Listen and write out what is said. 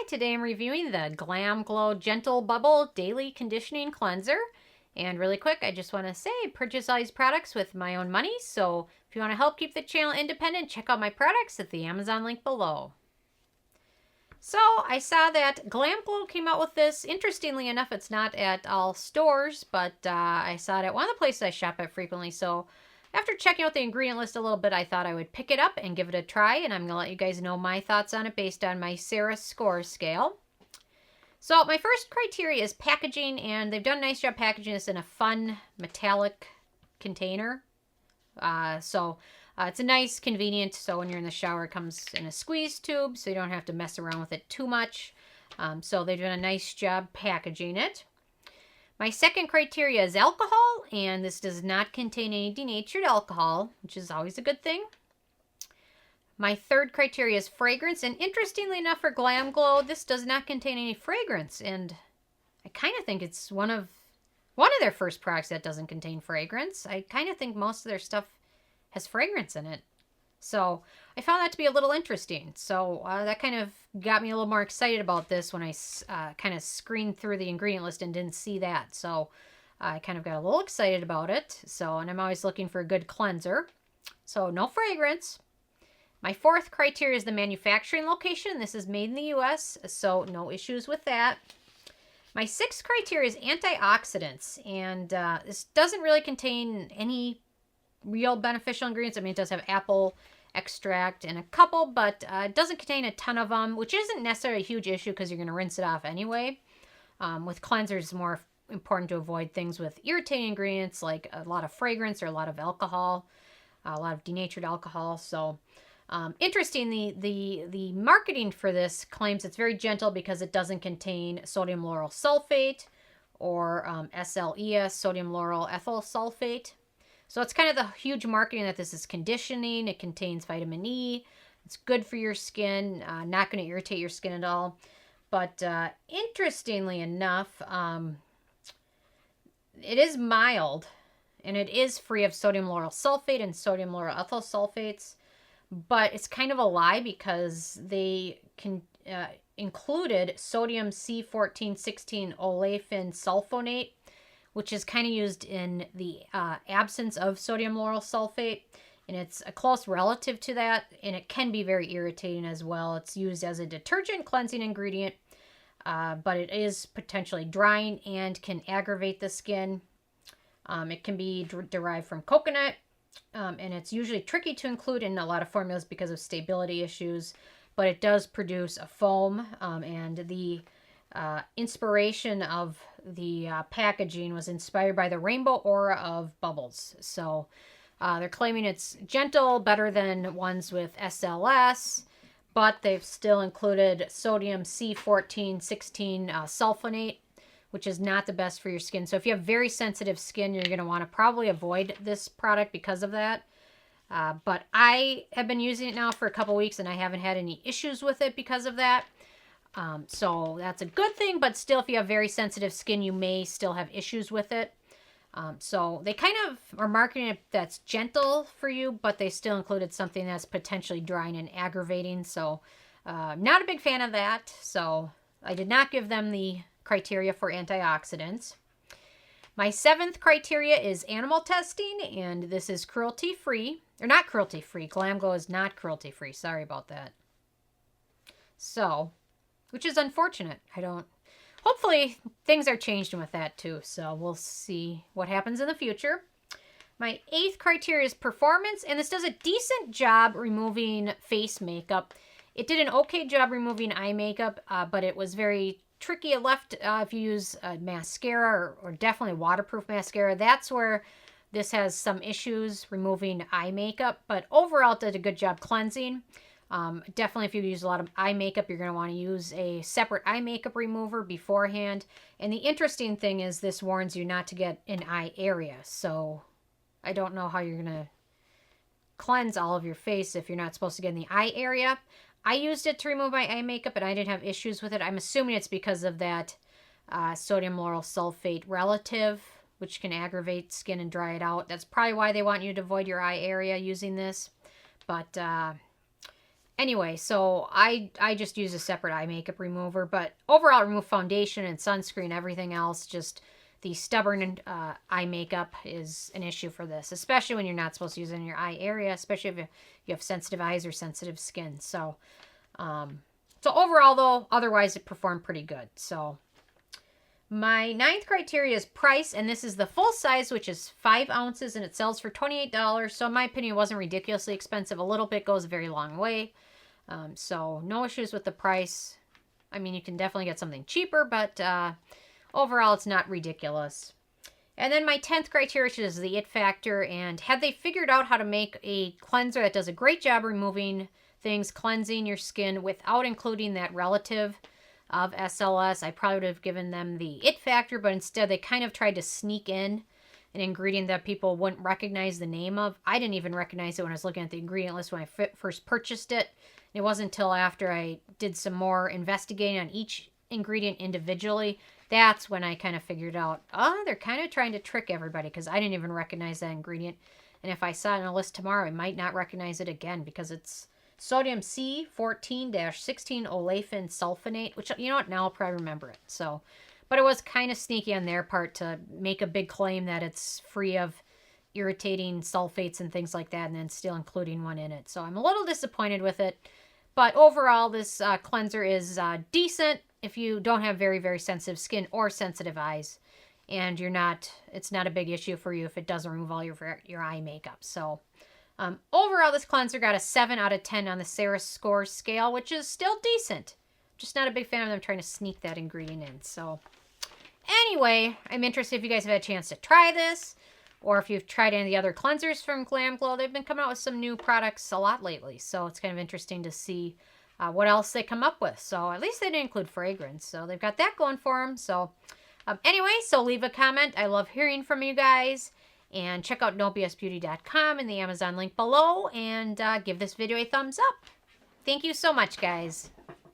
today I'm reviewing the GlamGlow Gentle Bubble Daily Conditioning Cleanser. And really quick, I just want to say, I purchase all these products with my own money, so if you want to help keep the channel independent, check out my products at the Amazon link below. So I saw that GlamGlow came out with this. Interestingly enough, it's not at all stores, but I saw it at one of the places I shop at frequently, so after checking out the ingredient list a little bit, I thought I would pick it up and give it a try, and I'm going to let you guys know my thoughts on it based on my Sarah score scale. So my first criteria is packaging, and they've done a nice job packaging this in a fun metallic container. It's a nice, convenient, so when you're in the shower, it comes in a squeeze tube, so you don't have to mess around with it too much. So they've done a nice job packaging it. My second criteria is alcohol, and this does not contain any denatured alcohol, which is always a good thing. My third criteria is fragrance, and interestingly enough for GlamGlow, this does not contain any fragrance, and I kind of think it's one of their first products that doesn't contain fragrance. I kind of think most of their stuff has fragrance in it. So I found that to be a little interesting. So that kind of got me a little more excited about this when I kind of screened through the ingredient list and didn't see that. So I kind of got a little excited about it. And I'm always looking for a good cleanser. So no fragrance. My fourth criteria is the manufacturing location. This is made in the US, so no issues with that. My sixth criteria is antioxidants. And this doesn't really contain any real beneficial ingredients. I mean, it does have apple extract and a couple, but it doesn't contain a ton of them, which isn't necessarily a huge issue because you're going to rinse it off anyway. With cleansers, it's more important to avoid things with irritating ingredients like a lot of fragrance or a lot of alcohol, a lot of denatured alcohol. So interesting, the marketing for this claims it's very gentle because it doesn't contain sodium lauryl sulfate or SLES, sodium lauryl ethyl sulfate. So it's kind of the huge marketing that this is conditioning. It contains vitamin E. It's good for your skin. Not going to irritate your skin at all. But interestingly enough, it is mild. And it is free of sodium lauryl sulfate and sodium lauryl ethyl sulfates. But it's kind of a lie because they included sodium C1416 olefin sulfonate, which is kind of used in the absence of sodium lauryl sulfate. And it's a close relative to that, and it can be very irritating as well. It's used as a detergent cleansing ingredient, but it is potentially drying and can aggravate the skin. It can be derived from coconut, and it's usually tricky to include in a lot of formulas because of stability issues, but it does produce a foam, and the inspiration of the packaging was inspired by the rainbow aura of bubbles. So they're claiming it's gentle, better than ones with SLS, but they've still included sodium C1416 sulfonate, which is not the best for your skin. So if you have very sensitive skin, you're going to want to probably avoid this product because of that. But I have been using it now for a couple weeks, and I haven't had any issues with it because of that. So that's a good thing, but still, if you have very sensitive skin, you may still have issues with it. So they kind of are marketing it that's gentle for you, but they still included something that's potentially drying and aggravating. So not a big fan of that. So I did not give them the criteria for antioxidants. My seventh criteria is animal testing, and this is cruelty-free. Or not cruelty-free. GlamGlow is not cruelty-free. Sorry about that. So, which is unfortunate. Hopefully things are changing with that too. So we'll see what happens in the future. My eighth criteria is performance, and this does a decent job removing face makeup. It did an okay job removing eye makeup, but it was very tricky. It left, if you use a mascara or definitely waterproof mascara, that's where this has some issues removing eye makeup, but overall it did a good job cleansing. Definitely if you use a lot of eye makeup, you're going to want to use a separate eye makeup remover beforehand. And the interesting thing is this warns you not to get an eye area. So I don't know how you're going to cleanse all of your face if you're not supposed to get in the eye area. I used it to remove my eye makeup, and I didn't have issues with it. I'm assuming it's because of that sodium lauryl sulfate relative, which can aggravate skin and dry it out. That's probably why they want you to avoid your eye area using this. But Anyway, so I just use a separate eye makeup remover, but overall remove foundation and sunscreen, everything else. Just the stubborn eye makeup is an issue for this, especially when you're not supposed to use it in your eye area, especially if you have sensitive eyes or sensitive skin. So, so overall though, otherwise it performed pretty good. So my 9th criteria is price, and this is the full size, which is 5 ounces, and it sells for $28. So in my opinion, it wasn't ridiculously expensive. A little bit goes a very long way. So no issues with the price. I mean, you can definitely get something cheaper, but overall, it's not ridiculous. And then my 10th criteria is the it factor, and had they figured out how to make a cleanser that does a great job removing things, cleansing your skin without including that relative of SLS, I probably would have given them the it factor, but instead they kind of tried to sneak in an ingredient that people wouldn't recognize the name of. I didn't even recognize it when I was looking at the ingredient list when I first purchased it. It wasn't until after I did some more investigating on each ingredient individually, that's when I kind of figured out, oh, they're kind of trying to trick everybody, because I didn't even recognize that ingredient. And if I saw it on a list tomorrow, I might not recognize it again, because it's sodium C14-16 olefin sulfonate, which, you know what, now I'll probably remember it. So, but it was kind of sneaky on their part to make a big claim that it's free of irritating sulfates and things like that, and then still including one in it. So I'm a little disappointed with it. But overall, this cleanser is decent if you don't have very, very sensitive skin or sensitive eyes. And it's not a big issue for you if it doesn't remove all your eye makeup. So overall, this cleanser got a 7 out of 10 on the Sarah score scale, which is still decent. Just not a big fan of them trying to sneak that ingredient in. So anyway, I'm interested if you guys have had a chance to try this, or if you've tried any of the other cleansers from GlamGlow. They've been coming out with some new products a lot lately, so it's kind of interesting to see what else they come up with. So at least they didn't include fragrance, so they've got that going for them. So anyway, so leave a comment. I love hearing from you guys. And check out nobsbeauty.com and the Amazon link below, and give this video a thumbs up. Thank you so much, guys.